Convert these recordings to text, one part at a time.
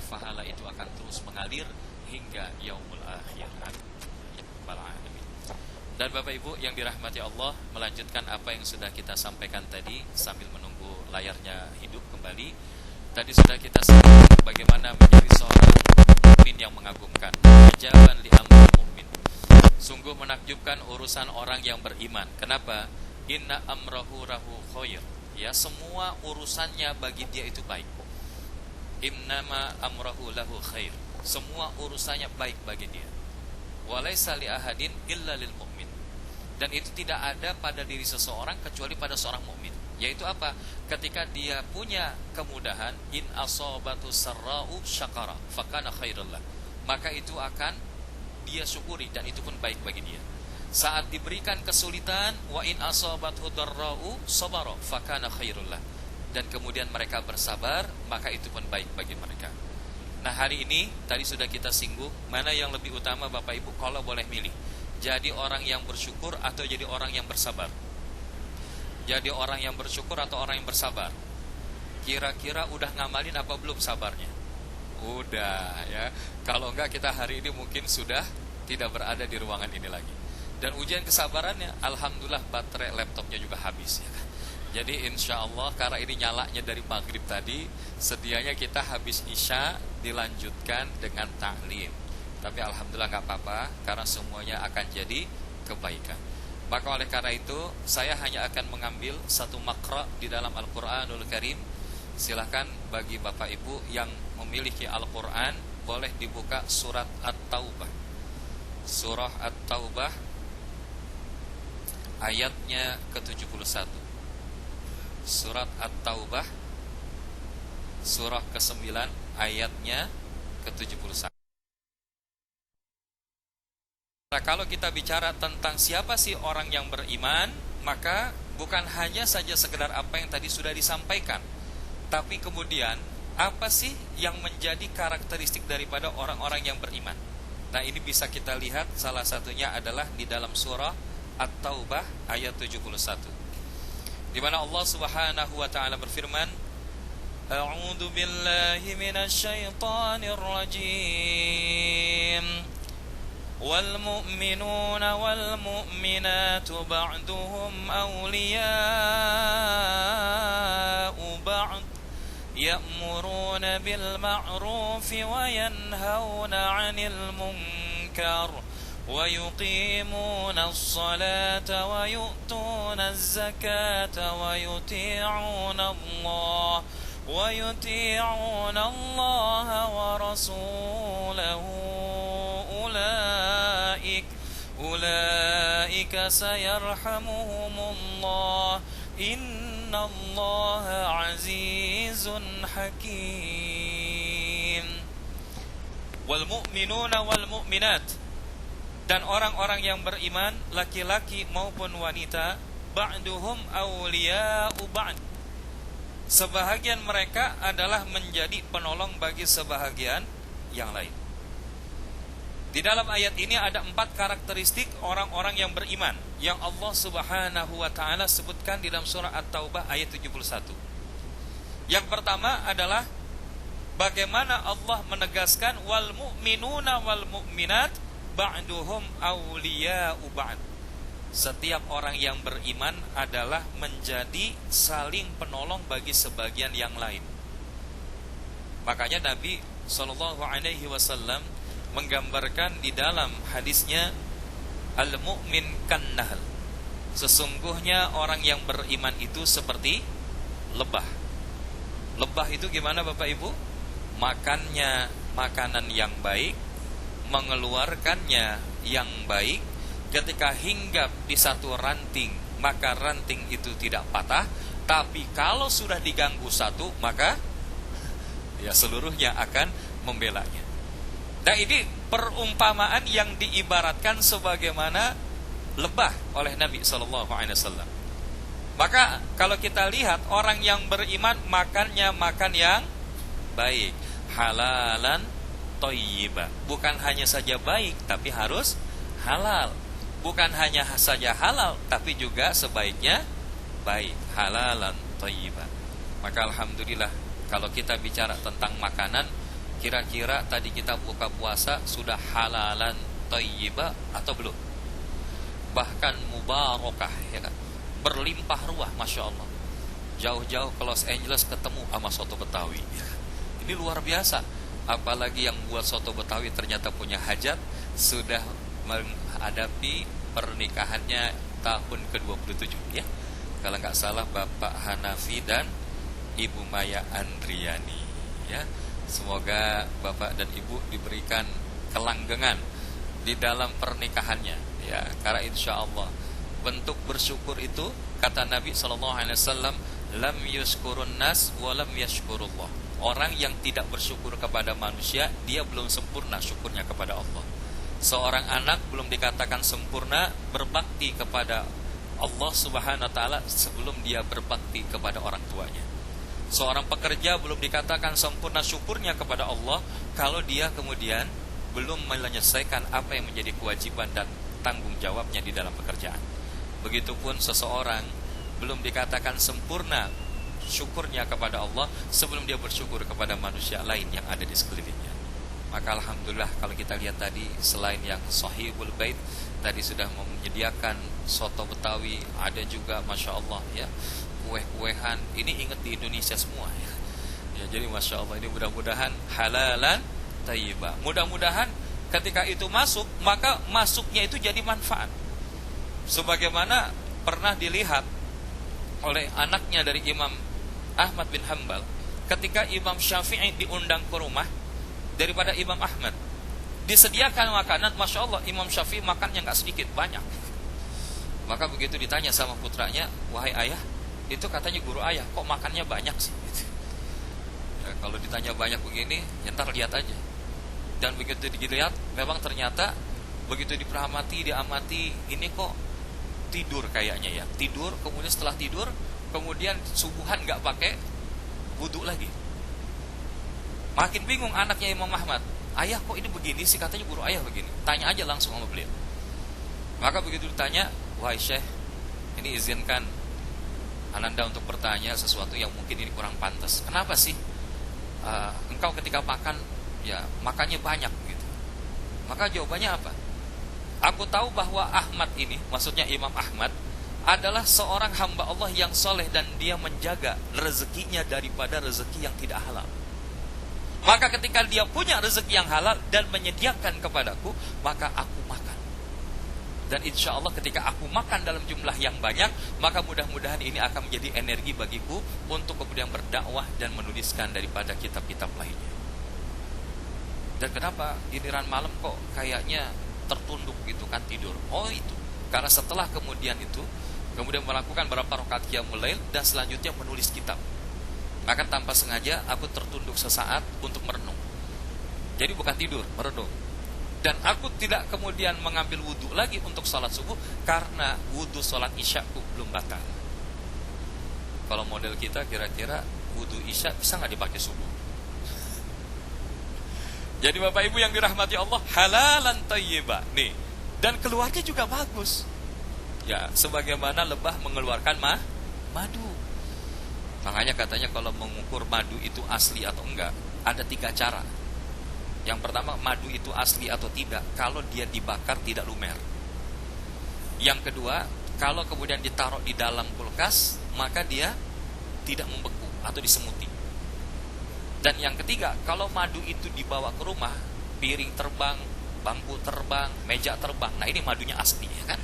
pahala itu akan terus mengalir hingga yaumul akhirat. Dan Bapak Ibu yang dirahmati Allah, melanjutkan apa yang sudah kita sampaikan tadi sambil menunggu layarnya hidup kembali. Tadi sudah kita sampaikan bagaimana menjadi seorang mukmin yang mengagumkan. Ajaban li amril mukmin. Sungguh menakjubkan urusan orang yang beriman. Kenapa? Inna amrahu rahu khair. Ya, semua urusannya bagi dia itu baik. Innama amrahu lahu khair. Semua urusannya baik bagi dia. Walaysa li ahadin illa lil mu'min. Dan itu tidak ada pada diri seseorang kecuali pada seorang mukmin. Yaitu apa? Ketika dia punya kemudahan, in asabatu sarra'u syakara fakana khairullah. Maka itu akan dia syukuri dan itu pun baik bagi dia. Saat diberikan kesulitan, wa in asabathu darra'u sabara fakana khairullah. Dan kemudian mereka bersabar, maka itu pun baik bagi mereka. Nah, hari ini tadi sudah kita singgung, mana yang lebih utama Bapak Ibu kalau boleh milih? Jadi orang yang bersyukur atau jadi orang yang bersabar? Jadi orang yang bersyukur atau orang yang bersabar? Kira-kira udah ngamalin apa belum sabarnya? Udah ya. Kalau enggak, kita hari ini mungkin sudah tidak berada di ruangan ini lagi. Dan ujian kesabarannya, alhamdulillah baterai laptopnya juga habis ya kan? Jadi insya Allah karena ini nyalanya dari maghrib tadi, sedianya kita habis isya dilanjutkan dengan ta'lim. Tapi alhamdulillah gak apa-apa, karena semuanya akan jadi kebaikan. Maka oleh karena itu, saya hanya akan mengambil satu makra di dalam Al-Quranul Karim. Silahkan bagi Bapak Ibu yang memiliki Al-Quran, boleh dibuka surat At-Taubah. Surah At-Taubah ayatnya ke-71. Surat At-Taubah surah ke-9 ayatnya ke-71. Nah, kalau kita bicara tentang siapa sih orang yang beriman, maka bukan hanya saja sekedar apa yang tadi sudah disampaikan, tapi kemudian apa sih yang menjadi karakteristik daripada orang-orang yang beriman. Nah, ini bisa kita lihat, salah satunya adalah di dalam surah At-Taubah ayat 71, di mana Allah Subhanahu wa taala berfirman, A'udzu billahi minasy syaithanir rajim. Wal mu'minuna wal mu'minatu ba'duhum awliya'u ba'd ya'muruna bil ma'rufi wa yanhauna 'anil munkar wa yuqimuna as-salata wa yu'tuna az-zakata wa yuti'una Allah wa rasulahu ulaika sayarhamuhumullah innallaha azizun hakim. Wal mu'minuna wal mu'minat, dan orang-orang yang beriman laki-laki maupun wanita, ba'duhum awliya'u ba'd, sebahagian mereka adalah menjadi penolong bagi sebahagian yang lain. Di dalam ayat ini ada 4 karakteristik orang-orang yang beriman yang Allah Subhanahu wa taala sebutkan di dalam surah At-Taubah ayat 71. Yang pertama adalah bagaimana Allah menegaskan wal mu'minuna wal mu'minat ba'duhum awliya'u ba'd. Setiap orang yang beriman adalah menjadi saling penolong bagi sebagian yang lain. Makanya Nabi sallallahu alaihi wasallam menggambarkan di dalam hadisnya, al-mu'min kan-nahl, sesungguhnya orang yang beriman itu seperti lebah. Lebah itu gimana Bapak Ibu? Makannya makanan yang baik, mengeluarkannya yang baik. Ketika hinggap di satu ranting, maka ranting itu tidak patah. Tapi kalau sudah diganggu satu, maka ya seluruhnya akan membelanya. Nah, ini perumpamaan yang diibaratkan sebagaimana lebah oleh Nabi SAW. Maka kalau kita lihat orang yang beriman makannya makan yang baik, halalan thayyiban. Bukan hanya saja baik, tapi harus halal. Bukan hanya saja halal, tapi juga sebaiknya baik, halalan thayyiban. Maka alhamdulillah kalau kita bicara tentang makanan, Kira-kira tadi kita buka puasa sudah halalan thayyibah atau belum? Bahkan mubarakah, ya kan? Berlimpah ruah, Masya Allah. Jauh-jauh ke Los Angeles ketemu sama soto Betawi. Ini luar biasa. Apalagi yang buat soto Betawi ternyata punya hajat, sudah menghadapi pernikahannya tahun ke-27, ya. Kalau nggak salah Bapak Hanafi dan Ibu Maya Andriani, ya. Semoga Bapak dan Ibu diberikan kelanggengan di dalam pernikahannya, ya. Karena insya Allah bentuk bersyukur itu, kata Nabi SAW, lam yuskurun nas wa lam yashkurullah. Orang yang tidak bersyukur kepada manusia, dia belum sempurna syukurnya kepada Allah. Seorang anak belum dikatakan sempurna berbakti kepada Allah Subhanahu wa taala sebelum dia berbakti kepada orang tuanya. Seorang pekerja belum dikatakan sempurna syukurnya kepada Allah kalau dia kemudian belum menyelesaikan apa yang menjadi kewajiban dan tanggung jawabnya di dalam pekerjaan. Begitupun seseorang belum dikatakan sempurna syukurnya kepada Allah sebelum dia bersyukur kepada manusia lain yang ada di sekelilingnya. Maka alhamdulillah kalau kita lihat tadi, selain yang sahihul bait tadi sudah menyediakan soto Betawi, ada juga Masya Allah, ya, kue-kuehan. Ini ingat di Indonesia semua, ya. Ya, jadi Masya Allah, ini mudah-mudahan halalan thayyibah. Mudah-mudahan ketika itu masuk, maka masuknya itu jadi manfaat. Sebagaimana pernah dilihat oleh anaknya dari Imam Ahmad bin Hanbal, ketika Imam Syafi'i diundang ke rumah daripada Imam Ahmad, disediakan makanan, Masya Allah, Imam Syafi'i makannya nggak sedikit, banyak. Maka begitu ditanya sama putranya, wahai ayah, itu katanya guru ayah, kok makannya banyak sih? Ya, kalau ditanya banyak begini, ya ntar lihat aja. Dan begitu dilihat, memang ternyata begitu diamati, ini kok tidur kayaknya, ya. Tidur, kemudian setelah tidur, kemudian subuhan nggak pakai wudhu lagi. Makin bingung anaknya Imam Ahmad, ayah kok ini begini sih, katanya guru ayah begini. Tanya aja langsung sama beliau. Maka begitu ditanya, wahai Syekh, ini izinkan Ananda untuk bertanya sesuatu yang mungkin ini kurang pantas. Kenapa sih engkau ketika makan, ya makannya banyak gitu? Maka jawabannya apa? Aku tahu bahwa Ahmad ini, maksudnya Imam Ahmad, adalah seorang hamba Allah yang soleh dan dia menjaga rezekinya daripada rezeki yang tidak halal. Maka ketika dia punya rezeki yang halal dan menyediakan kepadaku, maka aku makan. Dan insya Allah ketika aku makan dalam jumlah yang banyak, maka mudah-mudahan ini akan menjadi energi bagiku untuk kemudian berdakwah dan menuliskan daripada kitab-kitab lainnya. Dan kenapa giliran malam kok kayaknya tertunduk gitu kan, tidur? Oh itu, karena setelah kemudian itu, kemudian melakukan beberapa rakaat qiyamul lail dan selanjutnya menulis kitab. Maka tanpa sengaja aku tertunduk sesaat untuk merenung. Jadi bukan tidur, merenung. Dan aku tidak kemudian mengambil wudhu lagi untuk salat subuh karena wudhu salat isyaku belum batal. Kalau model kita kira-kira wudhu isya bisa nggak dipakai subuh? Jadi Bapak Ibu yang dirahmati Allah, halalan thayyibah nih. Dan keluarnya juga bagus. Ya, sebagaimana lebah mengeluarkan madu. Makanya katanya kalau mengukur madu itu asli atau enggak, ada 3 cara. Yang pertama, madu itu asli atau tidak kalau dia dibakar tidak lumer. Yang kedua, kalau kemudian ditaruh di dalam kulkas, maka dia tidak membeku atau disemuti. Dan yang ketiga, kalau madu itu dibawa ke rumah, piring terbang, bangku terbang, meja terbang, nah ini madunya asli, ya kan?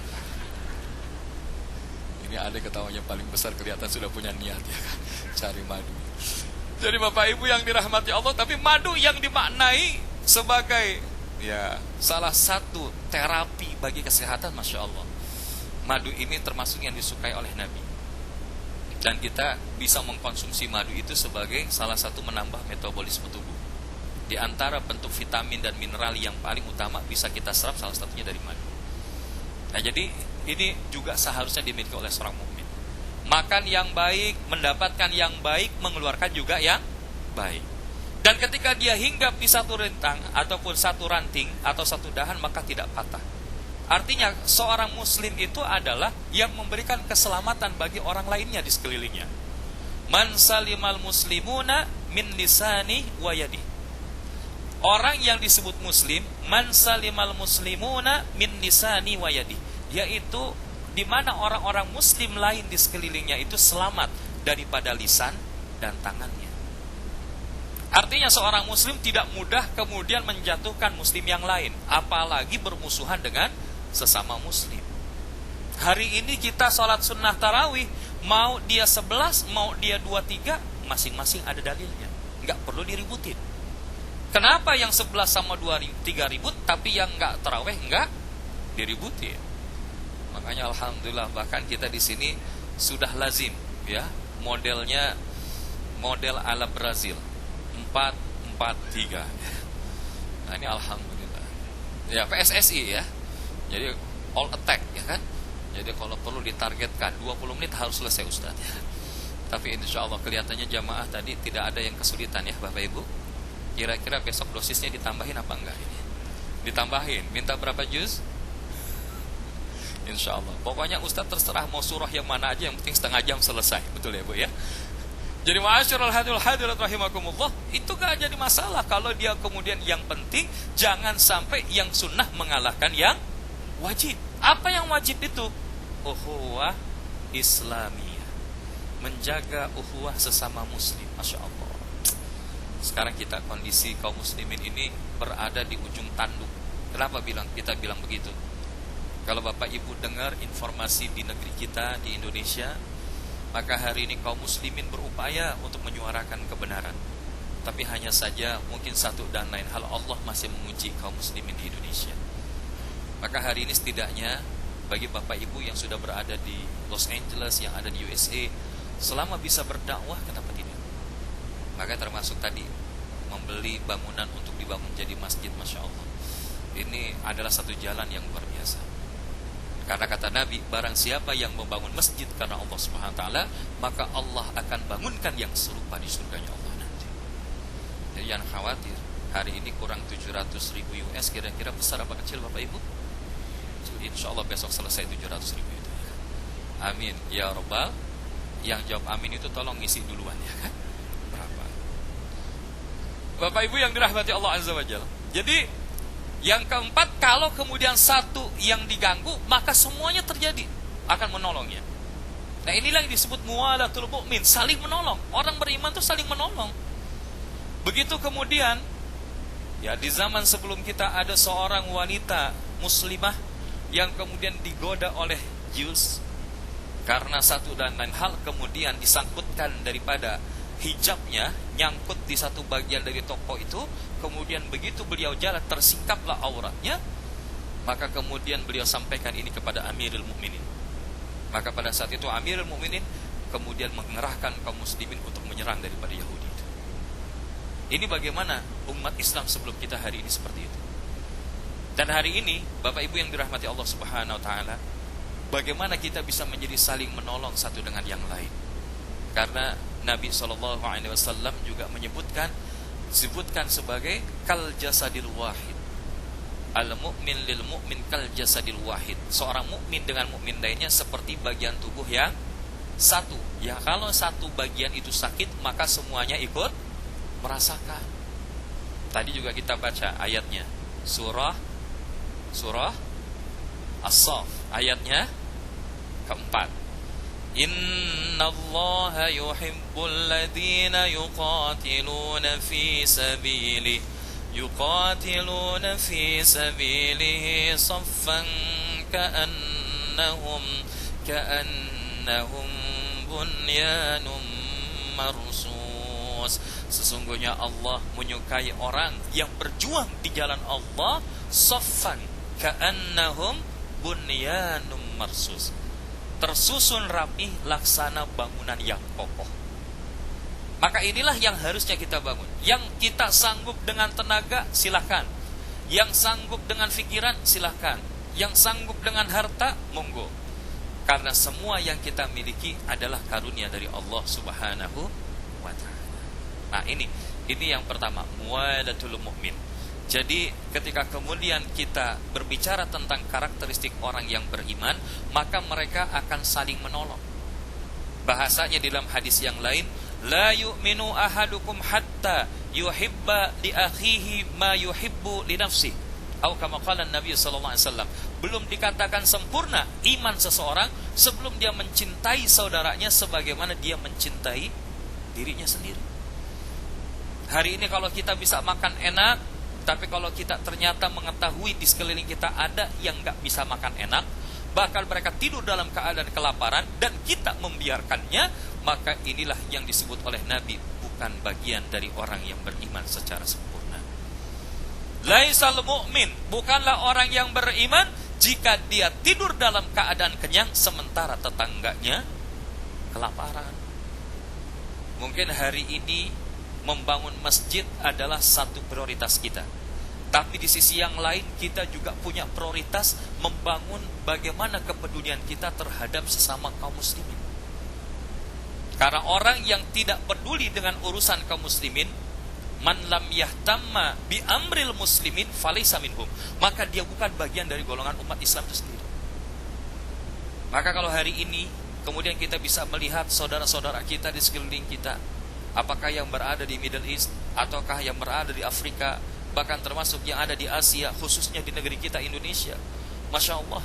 Ini ada ketawanya paling besar, kelihatan sudah punya niat, ya kan, cari madu. Jadi Bapak Ibu yang dirahmati Allah, tapi madu yang dimaknai sebagai, ya, salah satu terapi bagi kesehatan, Masya Allah. Madu ini termasuk yang disukai oleh Nabi. Dan kita bisa mengkonsumsi madu itu sebagai salah satu menambah metabolisme tubuh. Di antara bentuk vitamin dan mineral yang paling utama bisa kita serap salah satunya dari madu. Nah, jadi ini juga seharusnya dimiliki oleh seorang mukmin. Makan yang baik, mendapatkan yang baik, mengeluarkan juga yang baik. Dan ketika dia hinggap di satu rentang ataupun satu ranting atau satu dahan, maka tidak patah. Artinya seorang muslim itu adalah yang memberikan keselamatan bagi orang lainnya di sekelilingnya. Man salimal muslimuna min lisani wa yadi. Orang yang disebut muslim, man salimal muslimuna min lisani wa yadi, yaitu di mana orang-orang muslim lain di sekelilingnya itu selamat daripada lisan dan tangannya. Artinya seorang muslim tidak mudah kemudian menjatuhkan muslim yang lain, apalagi bermusuhan dengan sesama muslim. Hari ini kita sholat sunnah tarawih, mau dia 11, mau dia 23, masing-masing ada dalilnya, nggak perlu diributin. Kenapa yang 11 sama 23 ribut, tapi yang nggak tarawih nggak diributin? Makanya alhamdulillah, bahkan kita di sini sudah lazim, ya, modelnya model ala Brazil, 4-4-3. Nah ini alhamdulillah. Ya PSSI ya, jadi all attack ya kan. Jadi kalau perlu ditargetkan 20 menit harus selesai Ustaz ya. Tapi insya Allah kelihatannya jamaah tadi tidak ada yang kesulitan ya Bapak Ibu. Kira-kira besok dosisnya ditambahin apa enggak ini? Ditambahin. Minta berapa juz? Insya Allah. Pokoknya Ustaz terserah mau surah yang mana aja, yang penting setengah jam selesai. Betul ya Bu ya? Jadi ma'asyiral hadirat rahimakumullah, itu gak jadi masalah kalau dia kemudian yang penting jangan sampai yang sunnah mengalahkan yang wajib. Apa yang wajib itu? Ukhuwah Islamiyah, menjaga ukhuwah sesama muslim. Masya Allah. Sekarang kita kondisi kaum muslimin ini berada di ujung tanduk. Kenapa kita bilang begitu? Kalau Bapak Ibu dengar informasi di negeri kita, di Indonesia, maka hari ini kaum muslimin berupaya untuk menyuarakan kebenaran. Tapi hanya saja mungkin satu dan lain hal Allah masih menguji kaum muslimin di Indonesia. Maka hari ini setidaknya bagi Bapak Ibu yang sudah berada di Los Angeles, yang ada di USA, selama bisa berdakwah, kenapa tidak? Maka termasuk tadi membeli bangunan untuk dibangun jadi masjid, Masya Allah. Ini adalah satu jalan yang luar biasa. Karena kata Nabi, barang siapa yang membangun masjid karena Allah Subhanahu Wa Taala, maka Allah akan bangunkan yang serupa di surganya Allah nanti. Jadi jangan khawatir. Hari ini kurang 700.000 US, kira-kira besar apa kecil Bapak Ibu? Insya Allah besok selesai 700.000 itu. Amin ya Rabbal. Yang jawab amin itu tolong ngisi duluan ya kan. Bapak Ibu yang dirahmati Allah Azza wa Jalla. Jadi yang keempat, kalau kemudian satu yang diganggu, maka semuanya terjadi akan menolongnya. Nah inilah yang disebut muwalatul mu'min, saling menolong. Orang beriman itu saling menolong. Begitu kemudian, ya di zaman sebelum kita ada seorang wanita muslimah yang kemudian digoda oleh Jews karena satu dan lain hal, kemudian disangkutkan daripada hijabnya nyangkut di satu bagian dari toko itu, kemudian begitu beliau jalan tersingkaplah auratnya, maka kemudian beliau sampaikan ini kepada Amirul Mukminin. Maka pada saat itu Amirul Mukminin kemudian mengerahkan kaum muslimin untuk menyerang daripada Yahudi itu. Ini bagaimana umat Islam sebelum kita hari ini seperti itu. Dan hari ini Bapak Ibu yang dirahmati Allah Subhanahu Wa Taala, bagaimana kita bisa menjadi saling menolong satu dengan yang lain. Karena Nabi SAW juga disebutkan sebagai kal jasadil wahid. Al mu'min lil mu'min kal jasadil wahid. Seorang mukmin dengan mukmin lainnya seperti bagian tubuh yang satu. Ya kalau satu bagian itu sakit, maka semuanya ikut merasakan. Tadi juga kita baca ayatnya, surah As-Saff ayatnya keempat. Innallaha yuhibbul ladzina yuqatiluna fi sabilihi saffan ka'annahum bunyanun marsus. Sesungguhnya Allah menyukai orang yang berjuang di jalan Allah, saffan ka'annahum bunyanun marsus, tersusun rapi laksana bangunan yang kokoh. Maka inilah yang harusnya kita bangun. Yang kita sanggup dengan tenaga, silakan. Yang sanggup dengan pikiran, silakan. Yang sanggup dengan harta, monggo. Karena semua yang kita miliki adalah karunia dari Allah Subhanahu wa Ta'ala. Nah ini yang pertama, muwalatul mu'min. Jadi ketika kemudian kita berbicara tentang karakteristik orang yang beriman, maka mereka akan saling menolong. Bahasanya di dalam hadis yang lain, la yu'minu ahadukum hatta yuhibba li akhihi ma yuhibbu li nafsihi, atau kama qala Nabi sallallahu alaihi wasallam, belum dikatakan sempurna iman seseorang sebelum dia mencintai saudaranya sebagaimana dia mencintai dirinya sendiri. Hari ini kalau kita bisa makan enak, tapi kalau kita ternyata mengetahui di sekeliling kita ada yang gak bisa makan enak, bahkan mereka tidur dalam keadaan kelaparan, dan kita membiarkannya, maka inilah yang disebut oleh Nabi bukan bagian dari orang yang beriman secara sempurna. Laisal mu'min, bukanlah orang yang beriman jika dia tidur dalam keadaan kenyang sementara tetangganya kelaparan. Mungkin hari ini membangun masjid adalah satu prioritas kita, tapi di sisi yang lain kita juga punya prioritas membangun bagaimana kepedulian kita terhadap sesama kaum muslimin. Karena orang yang tidak peduli dengan urusan kaum muslimin, man lam yahtamma bi amril muslimin falaysa minhum, maka dia bukan bagian dari golongan umat Islam itu sendiri. Maka kalau hari ini kemudian kita bisa melihat saudara-saudara kita di sekeliling kita, apakah yang berada di Middle East, ataukah yang berada di Afrika, bahkan termasuk yang ada di Asia, khususnya di negeri kita Indonesia, Masya Allah,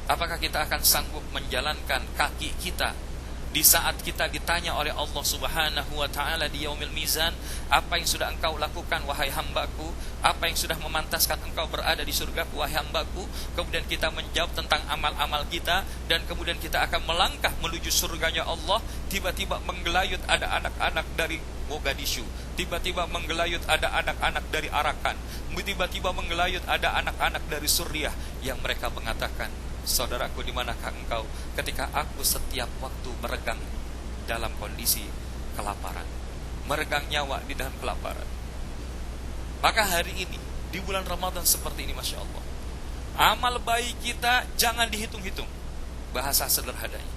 apakah kita akan sanggup menjalankan kaki kita di saat kita ditanya oleh Allah Subhanahu wa ta'ala di yaumil mizan, apa yang sudah engkau lakukan wahai hambaku, apa yang sudah memantaskan engkau berada di surgaku wahai hambaku. Kemudian kita menjawab tentang amal-amal kita, dan kemudian kita akan melangkah menuju surganya Allah. Tiba-tiba menggelayut ada anak-anak dari Mogadishu, tiba-tiba menggelayut ada anak-anak dari Arakan, tiba-tiba menggelayut ada anak-anak dari Suriah, yang mereka mengatakan, saudaraku, di manakah engkau ketika aku setiap waktu meregang dalam kondisi kelaparan, meregang nyawa di dalam kelaparan. Maka hari ini di bulan Ramadan seperti ini, Masya Allah, amal baik kita jangan dihitung-hitung. Bahasa sederhananya,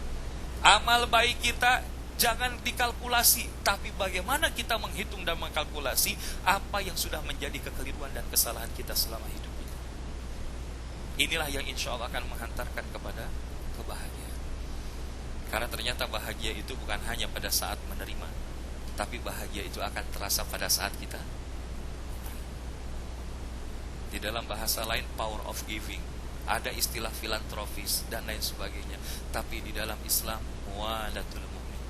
amal baik kita jangan dikalkulasi, tapi bagaimana kita menghitung dan mengkalkulasi apa yang sudah menjadi kekeliruan dan kesalahan kita selama hidup. Inilah yang insya Allah akan menghantarkan kepada kebahagiaan. Karena ternyata bahagia itu bukan hanya pada saat menerima, tapi bahagia itu akan terasa pada saat kita. Di dalam bahasa lain, power of giving, ada istilah filantropis dan lain sebagainya. Tapi di dalam Islam, muwalatul mu'min,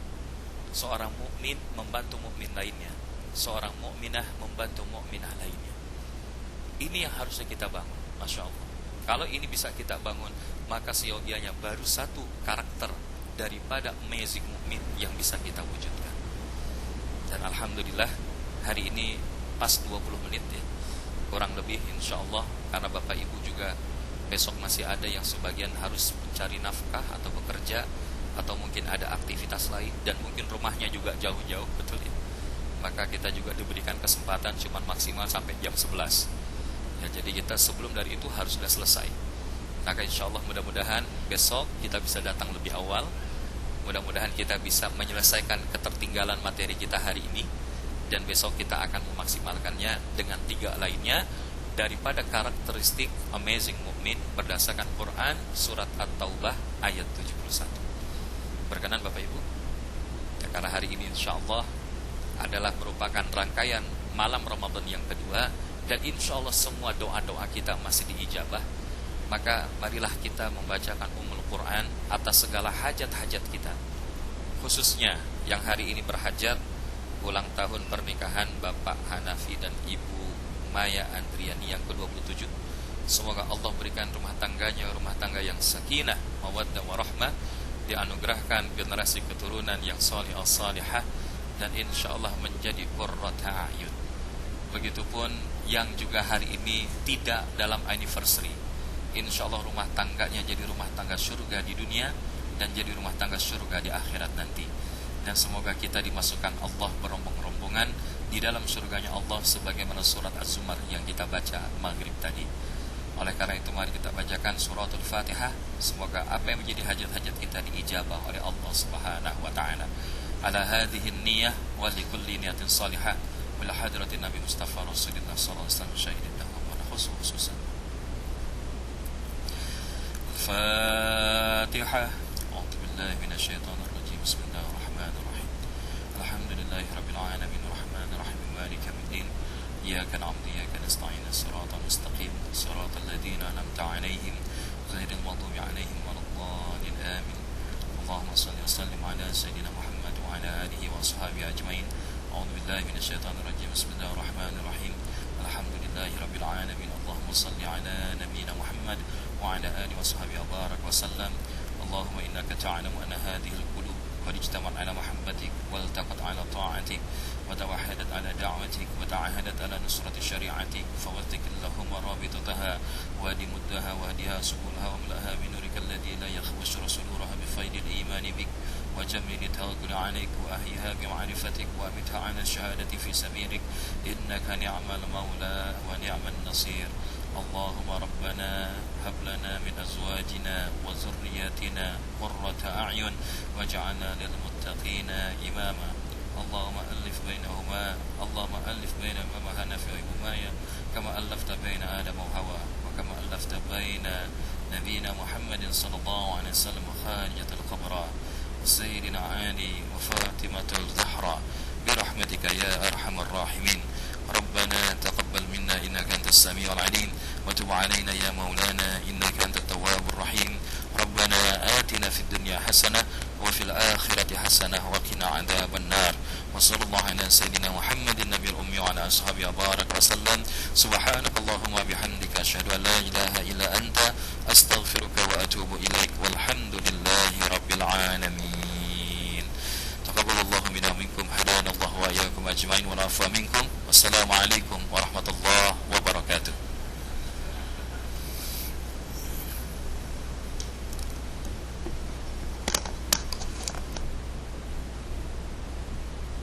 seorang mukmin membantu mukmin lainnya, seorang mukminah membantu mukminah lainnya. Ini yang harusnya kita bangun, Masya Allah. Kalau ini bisa kita bangun, maka seyogianya baru satu karakter daripada amazing mukmin yang bisa kita wujudkan. Dan Alhamdulillah hari ini pas 20 menit ya, kurang lebih insya Allah, karena Bapak Ibu juga besok masih ada yang sebagian harus mencari nafkah atau bekerja, atau mungkin ada aktivitas lain, dan mungkin rumahnya juga jauh-jauh, betul ya. Maka kita juga diberikan kesempatan cuma maksimal sampai jam 11 ya, jadi kita sebelum dari itu harus sudah selesai. Maka insya Allah mudah-mudahan besok kita bisa datang lebih awal, mudah-mudahan kita bisa menyelesaikan ketertinggalan materi kita hari ini, dan besok kita akan memaksimalkannya dengan 3 lainnya daripada karakteristik amazing mukmin berdasarkan Quran surat At-Taubah ayat 71. Berkenan Bapak Ibu ya, karena hari ini insya Allah adalah merupakan rangkaian malam Ramadan yang kedua, dan insya Allah semua doa-doa kita masih diijabah. Maka marilah kita membacakan Quran atas segala hajat-hajat kita, khususnya yang hari ini berhajat ulang tahun pernikahan Bapak Hanafi dan Ibu Maya Andriani yang ke-27. Semoga Allah berikan rumah tangganya rumah tangga yang sakinah, mawaddah warahmah, dianugerahkan generasi keturunan yang salihah, dan insya Allah menjadi qurrata a'yun. Begitupun yang juga hari ini tidak dalam anniversary, insya Allah rumah tangganya jadi rumah tangga surga di dunia dan jadi rumah tangga surga di akhirat nanti. Dan semoga kita dimasukkan Allah berombong-rombongan di dalam surganya Allah, sebagaimana surat Az-Zumar yang kita baca maghrib tadi. Oleh karena itu mari kita bacakan suratul Fatihah. Semoga apa yang menjadi hajat-hajat kita diijabah oleh Allah Subhanahu wa ta'ala. Ala hadhihi niyyah wa likulli niyatin salihah wal hadratin Nabi Mustafa Rasulullah sallallahu alaihi wasallam syahidin wa khususan. Fatihah. A'udzu billahi minasyaitonir rajim. Bismillahirrahmanirrahim. Alhamdulillahirabbil alamin arrahmanir rahim. إياك نعبد وإياك نستعين الصراط المستقيم صراط الذين أنعمت عليهم غير المغضوب عليهم ولا الضالين آمين. اللهم صل وسلم على سيدنا محمد وعلى آله وأصحابه أجمعين. أعوذ بالله من الشيطان الرجيم. بسم الله الرحمن الرحيم. الحمد لله رب العالمين. اللهم صل على نبينا محمد وعلى آله وصحبه وبارك وسلم. اللهم إنك تعلم أن هذه القلوب قد اجتمعت على محبتك والتقت على طاعتك وتوحدت على دعوتك وتعاهدت على نصرة شريعتك فوثق اللهم رابطتها وهدي مدها وهديها سبلها واملأها بنورك الذي لا يخوش صدورها بفيض الإيمان بك وجمل التوكل عليك وأحيها بمعرفتك وأمتها على الشهادة في سبيلك إنك نعم المولى ونعم النصير. اللهم ربنا هب لنا من أزواجنا وذرياتنا قرة أعين واجعلنا للمتقين إماما. اللهم ألف بين حنفي وأمية كما ألفت بين آدم وحواء وكما ألفت بين نبينا محمد صلى الله عليه وسلم وخارجة القبر وسيدنا علي وفاطمة الزهراء برحمتك يا أرحم الراحمين. ربنا تقبل منا إنك أنت السميع العليم وتب علينا يا مولانا إنك أنت التواب الرحيم. ربنا آتنا في الدنيا حسنة وفي الآخرة حسنة وقنا عذاب النار. وصلى الله على سيدنا محمد النبي الأمي وعلى أصحابه وبارك وسلم. سبحانك اللهم وبحمدك أشهد أن لا إله إلا أنت أستغفرك وأتوب إليك والحمد لله رب العالمين. تقبل الله منا ومنكم. هدانا الله وإياكم أجمعين والعفو منكم. والسلام عليكم